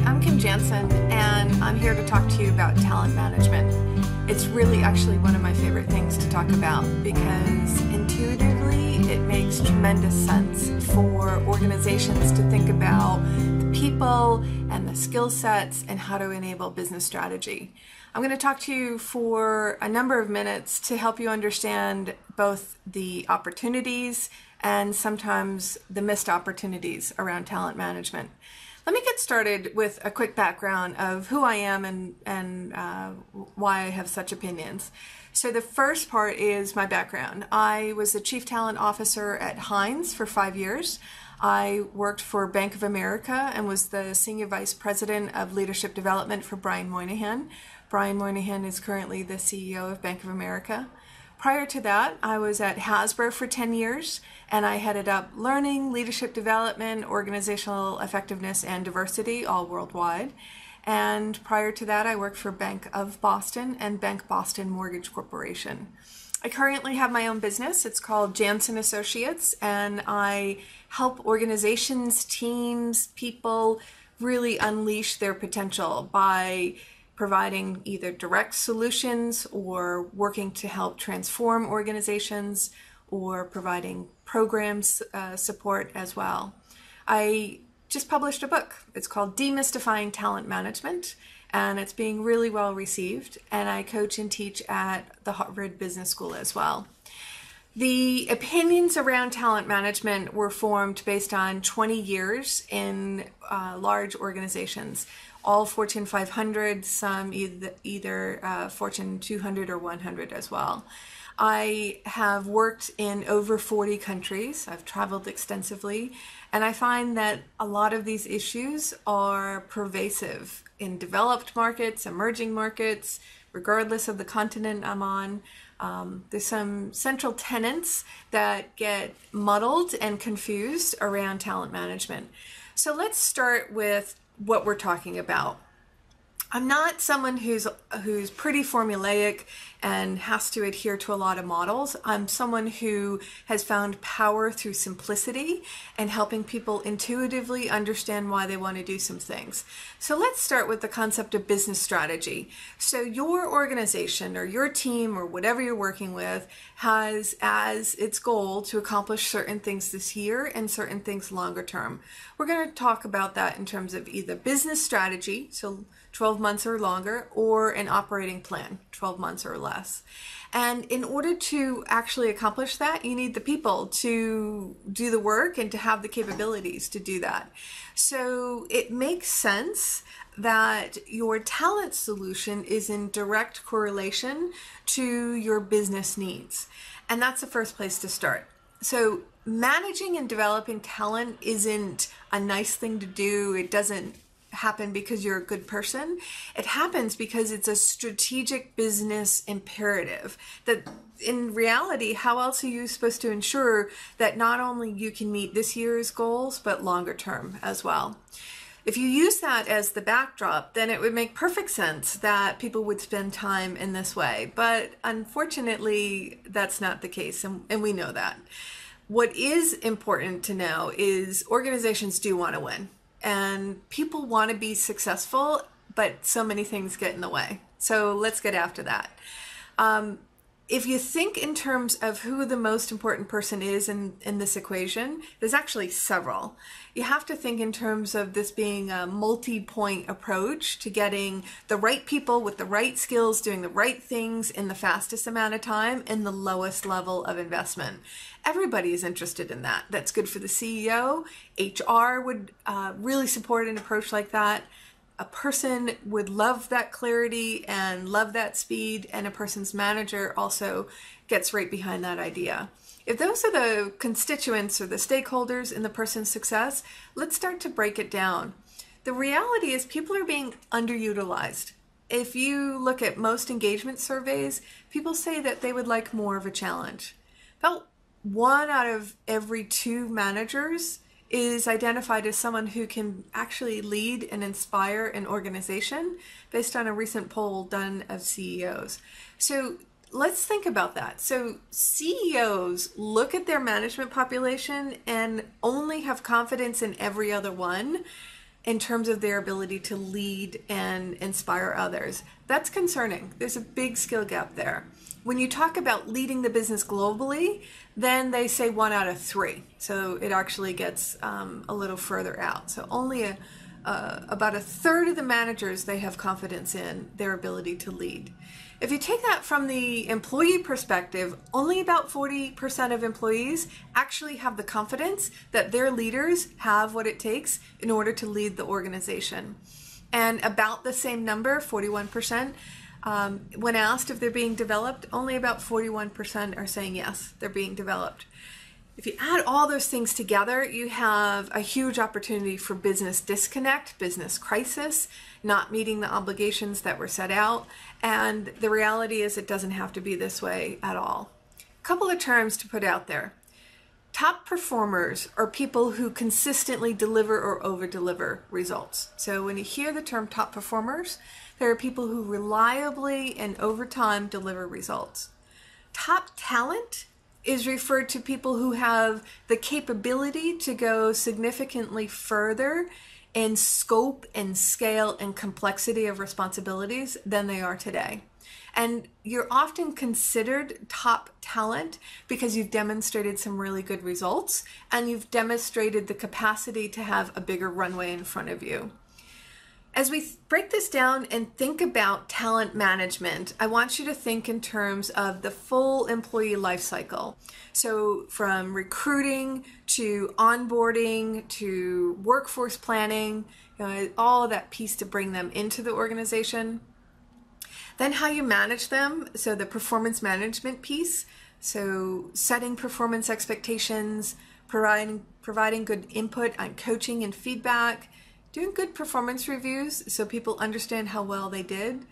I'm Janson, and I'm here to talk to you about talent management. It's really actually one of my favorite things to talk about because intuitively it makes tremendous sense for organizations to think about the people and the skill sets and how to enable business strategy. I'm going to talk to you for a number of minutes to help you understand both the opportunities and sometimes the missed opportunities around talent management. Let me get started with a quick background of who I am and why I have such opinions. So the first part is my background. I was the Chief Talent Officer at Heinz for 5 years. I worked for Bank of America and was the Senior Vice President of Leadership Development for Brian Moynihan. Brian Moynihan is currently the CEO of Bank of America. Prior to that, I was at Hasbro for 10 years, and I headed up learning, leadership development, organizational effectiveness, and diversity, all worldwide. And prior to that, I worked for Bank of Boston and Bank Boston Mortgage Corporation. I currently have my own business. It's called Janson Associates, and I help organizations, teams, people really unleash their potential by providing either direct solutions or working to help transform organizations or providing programs support as well. I just published a book. It's called Demystifying Talent Management, and it's being really well received, and I coach and teach at the Harvard Business School as well. The opinions around talent management were formed based on 20 years in large organizations, all Fortune 500, some either Fortune 200 or 100 as well. I have worked in over 40 countries. I've traveled extensively, and I find that a lot of these issues are pervasive in developed markets, emerging markets, regardless of the continent I'm on. There's some central tenets that get muddled and confused around talent management. So let's start with what we're talking about. I'm not someone who's pretty formulaic and has to adhere to a lot of models. I'm someone who has found power through simplicity and helping people intuitively understand why they want to do some things. So let's start with the concept of business strategy. So your organization or your team or whatever you're working with has as its goal to accomplish certain things this year and certain things longer term. We're going to talk about that in terms of either business strategy, so 12 months or longer, or an operating plan, 12 months or less. And in order to actually accomplish that, you need the people to do the work and to have the capabilities to do that. So it makes sense that your talent solution is in direct correlation to your business needs. And that's the first place to start. So managing and developing talent isn't a nice thing to do. It doesn't happen because you're a good person. It happens because it's a strategic business imperative that in reality, how else are you supposed to ensure that not only you can meet this year's goals, but longer term as well? If you use that as the backdrop, then it would make perfect sense that people would spend time in this way. But unfortunately, that's not the case, and we know that. What is important to know is organizations do want to win. And people want to be successful, but so many things get in the way. So let's get after that. If you think in terms of who the most important person is in this equation, there's actually several. You have to think in terms of this being a multi-point approach to getting the right people with the right skills, doing the right things in the fastest amount of time and the lowest level of investment. Everybody is interested in that. That's good for the CEO. HR would really support an approach like that. A person would love that clarity and love that speed, and a person's manager also gets right behind that idea. If those are the constituents or the stakeholders in the person's success, let's start to break it down. The reality is people are being underutilized. If you look at most engagement surveys, people say that they would like more of a challenge. About 1 out of every 2 managers is identified as someone who can actually lead and inspire an organization based on a recent poll done of CEOs. So let's think about that. So CEOs look at their management population and only have confidence in every other one in terms of their ability to lead and inspire others. That's concerning. There's a big skill gap there. When you talk about leading the business globally, then they say 1 out of 3. So it actually gets a little further out. So only about a third of the managers, they have confidence in their ability to lead. If you take that from the employee perspective, only about 40% of employees actually have the confidence that their leaders have what it takes in order to lead the organization. And about the same number, 41%, when asked if they're being developed, only about 41% are saying yes, they're being developed. If you add all those things together, you have a huge opportunity for business disconnect, business crisis, not meeting the obligations that were set out. And the reality is it doesn't have to be this way at all. A couple of terms to put out there. Top performers are people who consistently deliver or over-deliver results. So when you hear the term top performers, there are people who reliably and over time deliver results. Top talent is referred to people who have the capability to go significantly further in scope and scale and complexity of responsibilities than they are today. And you're often considered top talent because you've demonstrated some really good results and you've demonstrated the capacity to have a bigger runway in front of you. As we break this down and think about talent management, I want you to think in terms of the full employee life cycle. So from recruiting to onboarding to workforce planning, all that piece to bring them into the organization. Then how you manage them, so the performance management piece, so setting performance expectations, providing good input on coaching and feedback, doing good performance reviews so people understand how well they did.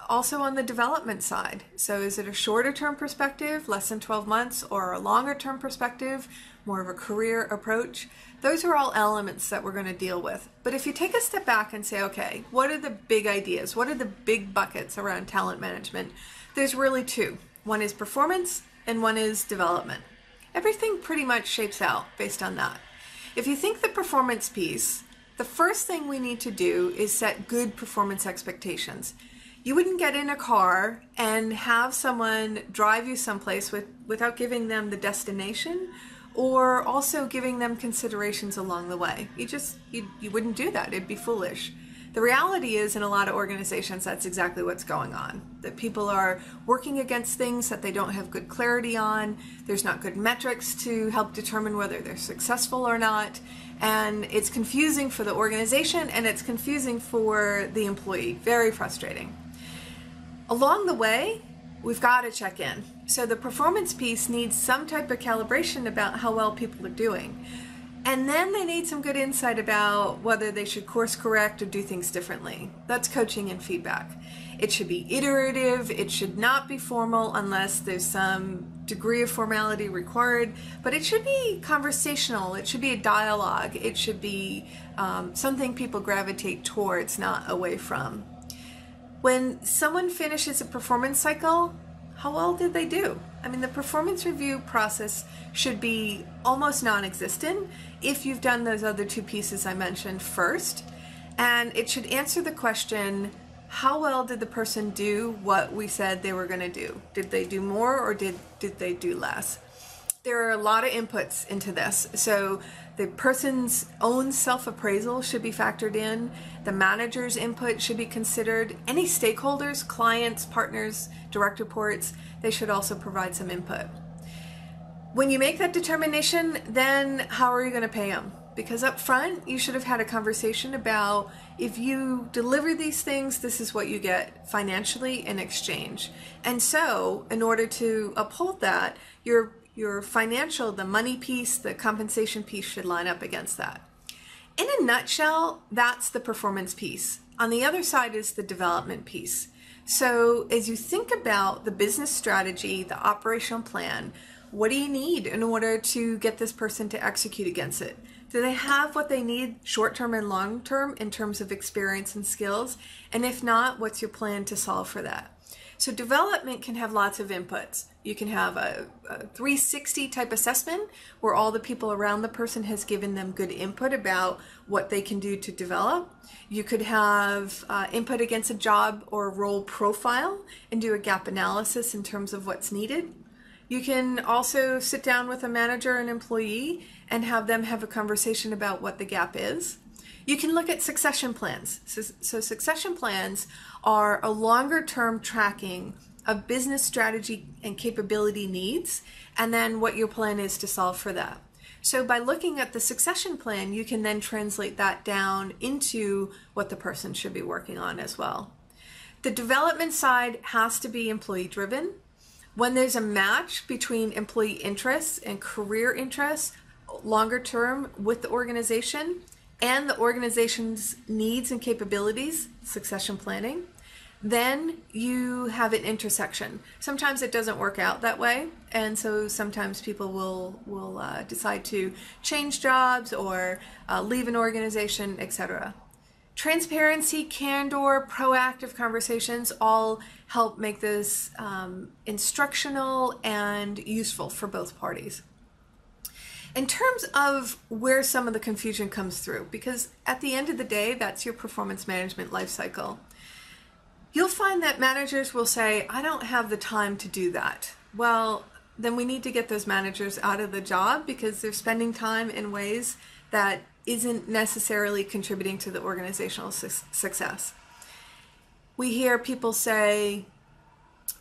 Also on the development side. So is it a shorter term perspective, less than 12 months, or a longer term perspective, more of a career approach? Those are all elements that we're going to deal with. But if you take a step back and say, okay, what are the big ideas? What are the big buckets around talent management? There's really two. One is performance and one is development. Everything pretty much shapes out based on that. If you think the performance piece, the first thing we need to do is set good performance expectations. You wouldn't get in a car and have someone drive you someplace without giving them the destination or also giving them considerations along the way. You wouldn't do that. It'd be foolish. The reality is in a lot of organizations, that's exactly what's going on. That people are working against things that they don't have good clarity on. There's not good metrics to help determine whether they're successful or not. And it's confusing for the organization and it's confusing for the employee. Very frustrating. Along the way, we've got to check in. So the performance piece needs some type of calibration about how well people are doing. And then they need some good insight about whether they should course correct or do things differently. That's coaching and feedback. It should be iterative. It should not be formal unless there's some degree of formality required, but it should be conversational. It should be a dialogue. It should be something people gravitate towards, not away from. When someone finishes a performance cycle, how well did they do? I mean, the performance review process should be almost non-existent if you've done those other two pieces I mentioned first. And it should answer the question, how well did the person do what we said they were going to do? Did they do more or did they do less? There are a lot of inputs into this. So the person's own self-appraisal should be factored in. The manager's input should be considered. Any stakeholders, clients, partners, direct reports, they should also provide some input. When you make that determination, then how are you going to pay them? Because up front, you should have had a conversation about if you deliver these things, this is what you get financially in exchange. And so in order to uphold that, your financial, the money piece, the compensation piece should line up against that. In a nutshell, that's the performance piece. On the other side is the development piece. So as you think about the business strategy, the operational plan, what do you need in order to get this person to execute against it? Do they have what they need short-term and long-term in terms of experience and skills? And if not, what's your plan to solve for that? So development can have lots of inputs. You can have a 360 type assessment where all the people around the person has given them good input about what they can do to develop. You could have input against a job or a role profile and do a gap analysis in terms of what's needed. You can also sit down with a manager and employee and have them have a conversation about what the gap is. You can look at succession plans. So succession plans are a longer term tracking of business strategy and capability needs, and then what your plan is to solve for that. So by looking at the succession plan, you can then translate that down into what the person should be working on as well. The development side has to be employee driven. When there's a match between employee interests and career interests longer term with the organization and the organization's needs and capabilities, succession planning, then you have an intersection. Sometimes it doesn't work out that way, and so sometimes people will decide to change jobs or leave an organization, etc. Transparency, candor, proactive conversations all help make this instructional and useful for both parties. In terms of where some of the confusion comes through, because at the end of the day, that's your performance management life cycle. You'll find that managers will say, I don't have the time to do that. Well, then we need to get those managers out of the job because they're spending time in ways that isn't necessarily contributing to the organizational success. We hear people say,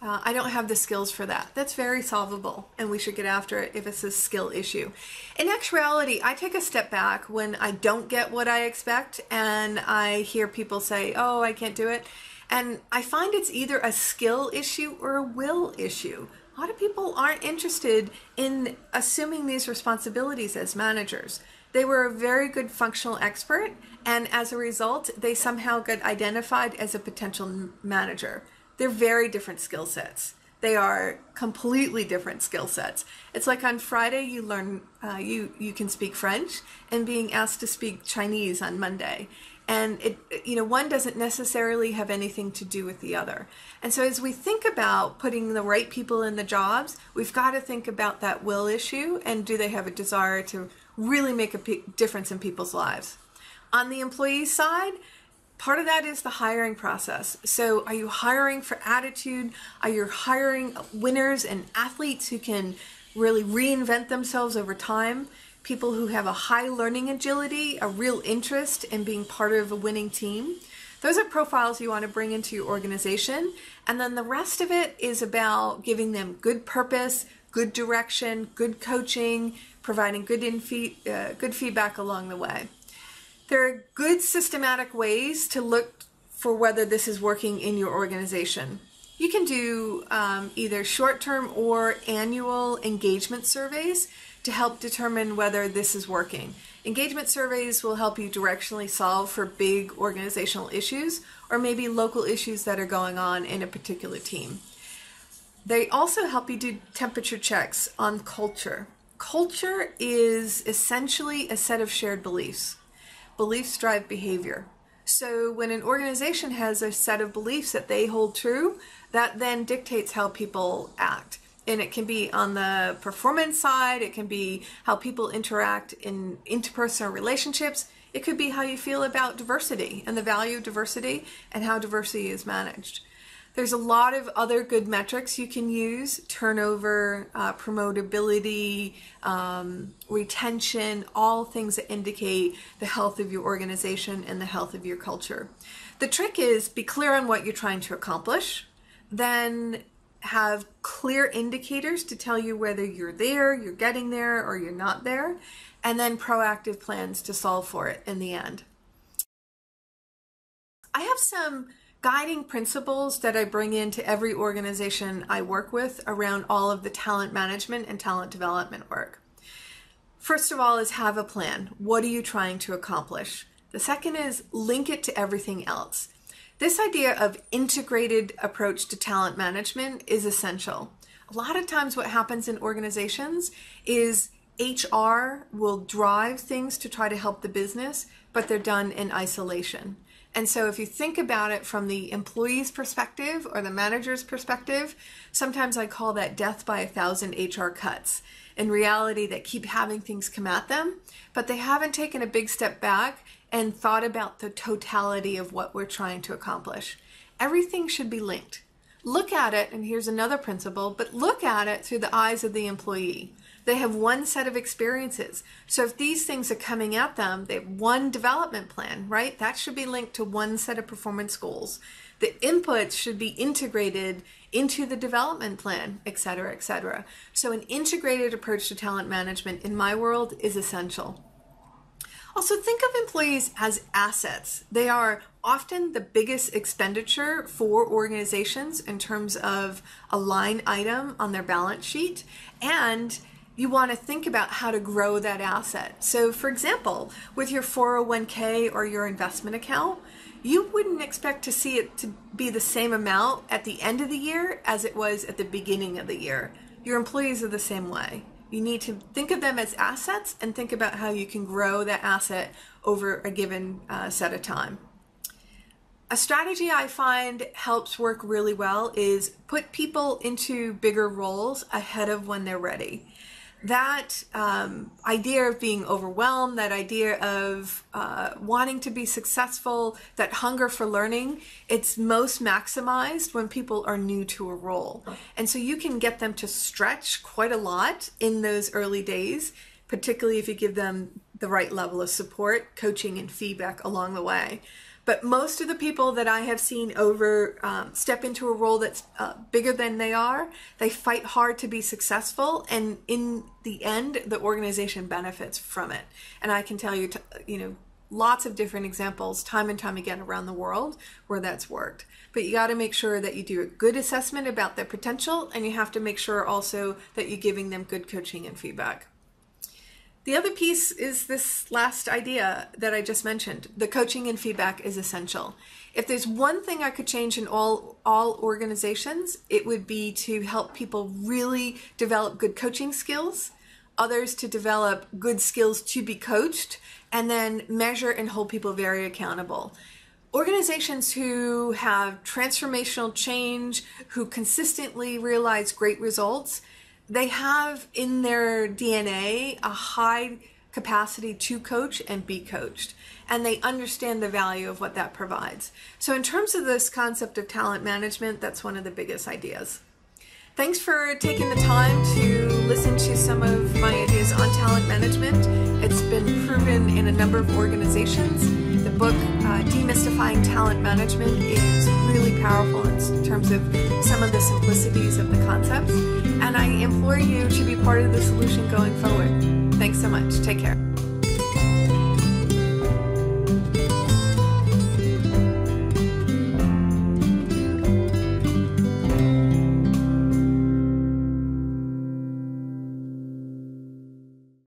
I don't have the skills for that. That's very solvable, and we should get after it if it's a skill issue. In actuality, I take a step back when I don't get what I expect and I hear people say, oh, I can't do it. And I find it's either a skill issue or a will issue. A lot of people aren't interested in assuming these responsibilities as managers. They were a very good functional expert, and as a result, they somehow got identified as a potential manager. They're very different skill sets. They are completely different skill sets. It's like on Friday you learn, you can speak French, and being asked to speak Chinese on Monday. And one doesn't necessarily have anything to do with the other. And so as we think about putting the right people in the jobs, we've got to think about that will issue, and do they have a desire to really make a difference in people's lives. On the employee side, part of that is the hiring process. So are you hiring for attitude? Are you hiring winners and athletes who can really reinvent themselves over time? People who have a high learning agility, a real interest in being part of a winning team. Those are profiles you want to bring into your organization. And then the rest of it is about giving them good purpose, good direction, good coaching, providing good feedback along the way. There are good systematic ways to look for whether this is working in your organization. You can do either short-term or annual engagement surveys to help determine whether this is working. Engagement surveys will help you directionally solve for big organizational issues or maybe local issues that are going on in a particular team. They also help you do temperature checks on culture. Culture is essentially a set of shared beliefs. Beliefs drive behavior. So when an organization has a set of beliefs that they hold true, that then dictates how people act. And it can be on the performance side, it can be how people interact in interpersonal relationships, it could be how you feel about diversity and the value of diversity and how diversity is managed. There's a lot of other good metrics you can use: turnover, promotability, retention, all things that indicate the health of your organization and the health of your culture. The trick is be clear on what you're trying to accomplish, then have clear indicators to tell you whether you're there, you're getting there, or you're not there, and then proactive plans to solve for it in the end. I have some guiding principles that I bring into every organization I work with around all of the talent management and talent development work. First of all is have a plan. What are you trying to accomplish? The second is link it to everything else. This idea of integrated approach to talent management is essential. A lot of times what happens in organizations is HR will drive things to try to help the business, but they're done in isolation. And so if you think about it from the employee's perspective or the manager's perspective, sometimes I call that death by 1,000 HR cuts. In reality, they keep having things come at them, but they haven't taken a big step back and thought about the totality of what we're trying to accomplish. Everything should be linked. Look at it, and here's another principle, but look at it through the eyes of the employee. They have one set of experiences. So if these things are coming at them, they have one development plan, right? That should be linked to one set of performance goals. The inputs should be integrated into the development plan, et cetera, et cetera. So an integrated approach to talent management in my world is essential. Also, think of employees as assets. They are often the biggest expenditure for organizations in terms of a line item on their balance sheet, and you want to think about how to grow that asset. So for example, with your 401k or your investment account, you wouldn't expect to see it to be the same amount at the end of the year as it was at the beginning of the year. Your employees are the same way. You need to think of them as assets and think about how you can grow that asset over a given set of time. A strategy I find helps work really well is put people into bigger roles ahead of when they're ready. That idea of being overwhelmed, that idea of wanting to be successful, that hunger for learning, it's most maximized when people are new to a role. And so you can get them to stretch quite a lot in those early days, particularly if you give them the right level of support, coaching, and feedback along the way. But most of the people that I have seen step into a role that's bigger than they are, they fight hard to be successful, and in the end, the organization benefits from it. And I can tell you, lots of different examples, time and time again around the world, where that's worked. But you got to make sure that you do a good assessment about their potential, and you have to make sure also that you're giving them good coaching and feedback. The other piece is this last idea that I just mentioned. The coaching and feedback is essential. If there's one thing I could change in all organizations, it would be to help people really develop good coaching skills, others to develop good skills to be coached, and then measure and hold people very accountable. Organizations who have transformational change, who consistently realize great results, they have in their DNA a high capacity to coach and be coached, and they understand the value of what that provides. So in terms of this concept of talent management, that's one of the biggest ideas. Thanks for taking the time to listen to some of my ideas on talent management. It's been proven in a number of organizations. The book, Demystifying Talent Management, is really powerful in terms of some of the simplicities of the concepts. And I implore you to be part of the solution going forward. Thanks so much. Take care.